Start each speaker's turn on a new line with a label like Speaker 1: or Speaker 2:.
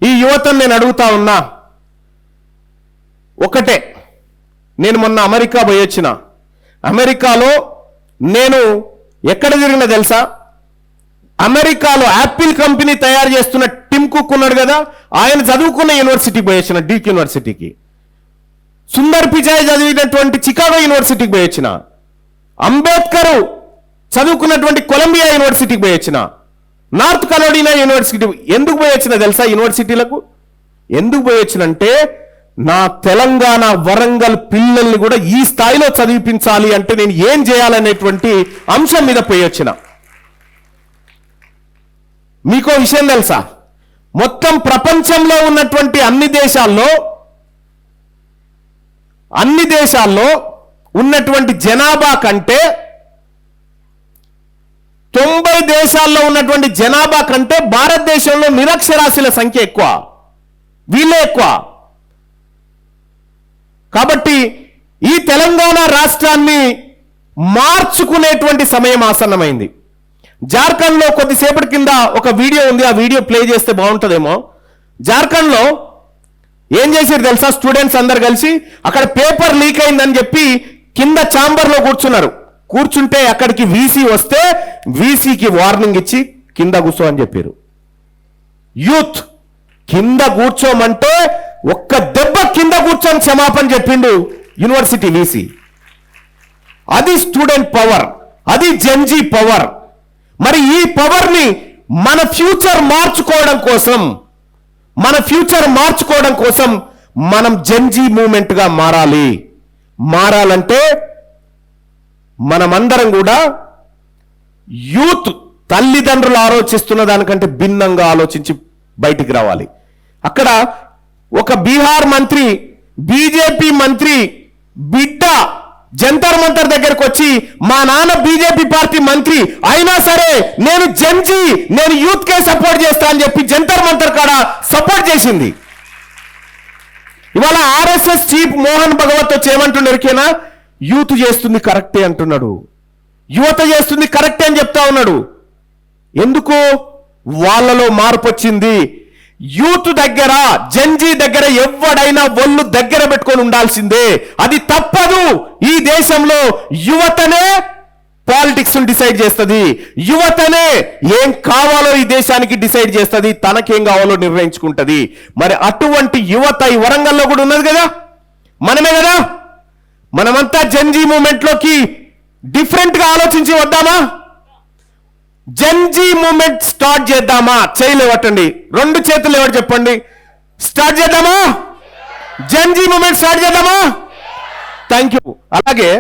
Speaker 1: ఈ యువతను నేను అడుగుతా ఉన్నా ఒకటే, నేను మొన్న అమెరికా పోయి వచ్చిన. అమెరికాలో నేను ఎక్కడ తిరిగినా తెలుసా? అమెరికాలో యాపిల్ కంపెనీ తయారు చేస్తున్న టిమ్ కుక్ ఉన్నాడు కదా, ఆయన చదువుకున్న యూనివర్సిటీకి పోయి వచ్చిన, డీక్ యూనివర్సిటీకి. సుందర్ పిచాయ్ చదివినటువంటి చికాగో యూనివర్సిటీకి పోయి వచ్చిన. అంబేద్కర్ చదువుకున్నటువంటి కొలంబియా యూనివర్సిటీకి పోయి వచ్చిన. నార్త్ కరోలినా యూనివర్సిటీ ఎందుకు పోయి వచ్చిన తెలుసా? యూనివర్సిటీలకు ఎందుకు పోయి వచ్చినంటే, నా తెలంగాణ వరంగల్ పిల్లల్ని కూడా ఈ స్థాయిలో చదివించాలి అంటే నేను ఏం చేయాలనేటువంటి అంశం మీద పోయి వచ్చిన. మీకో విషయం తెలుసా? మొత్తం ప్రపంచంలో ఉన్నటువంటి అన్ని దేశాల్లో ఉన్నటువంటి జనాభా కంటే 90 దేశాల్లో ఉన్నటువంటి జనాభా కంటే భారతదేశంలో నిరక్షరాస్యుల సంఖ్య ఎక్కువ, వీళ్ళే ఎక్కువ. కాబట్టి ఈ తెలంగాణ రాష్ట్రాన్ని మార్చుకునేటువంటి సమయం ఆసన్నమైంది. జార్ఖండ్లో కొద్దిసేపటి కింద ఒక వీడియో ఉంది, ఆ వీడియో ప్లే చేస్తే బాగుంటుందేమో. జార్ఖండ్లో ఏం చేశారు తెలుసా? స్టూడెంట్స్ అందరు కలిసి అక్కడ పేపర్ లీక్ అయిందని చెప్పి కింద ఛాంబర్లో కూర్చుంటే అక్కడికి వీసీ వస్తే వీసీకి వార్నింగ్ ఇచ్చి కింద కూర్చో అని చెప్పారు. యూత్ కింద కూర్చోమంటే ఒక్క దెబ్బ కింద కూర్చొని క్షమాపణ చెప్పిండు యూనివర్సిటీ వీసీ. అది స్టూడెంట్ పవర్, అది జెన్జీ పవర్. మరి ఈ పవర్ని మన ఫ్యూచర్ మార్చుకోవడం కోసం మనం జెన్జీ మూవ్మెంట్గా మారాలంటే మనమందరం కూడా యూత్ తల్లిదండ్రులు ఆలోచిస్తున్న దానికంటే భిన్నంగా ఆలోచించి బయటికి రావాలి. అక్కడ ఒక బీహార్ మంత్రి, బీజేపీ మంత్రి బిడ్డ జంతర్ మంతర్ దగ్గరకు వచ్చి, మా నాన్న బీజేపీ పార్టీ మంత్రి అయినా సరే నేను యూత్ కే సపోర్ట్ చేస్తా అని చెప్పి జంతర్ మంతర్ కాడ సపోర్ట్ చేసింది. ఇవాళ ఆర్ఎస్ఎస్ చీఫ్ మోహన్ భగవత్ వచ్చి ఏమంటున్నారుకేనా? యూత్ చేస్తుంది కరెక్టే అంటున్నాడు, యువత చేస్తుంది కరెక్టే అని చెప్తా ఉన్నాడు. ఎందుకు? వాళ్ళలో మార్పు వచ్చింది. యూత్ దగ్గర, జెన్జీ దగ్గర ఎవడైనా ఒళ్ళు దగ్గర పెట్టుకొని ఉండాల్సిందే. అది తప్పదు. ఈ దేశంలో యువతనే పాలిటిక్స్ డిసైడ్ చేస్తుంది, యువతనే ఏం కావాలో ఈ దేశానికి డిసైడ్ చేస్తుంది, తనకేం కావాలో నిర్ణయించుకుంటుంది. మరి అటువంటి యువత ఈ వరంగల్లో కూడా ఉన్నది కదా, మనమే కదా. మనమంతా జెన్జీ మూవ్మెంట్లోకి డిఫరెంట్గా ఆలోచించి వద్దామా? జెన్జీ మూవ్మెంట్ స్టార్ట్ చేద్దామా? చేయలేవటండి, 2 చేతులు ఎవరు చెప్పండి. స్టార్ట్ చేద్దామా? జెన్జీ మూవ్మెంట్ స్టార్ట్ చేద్దామా? Thank you. అలాగే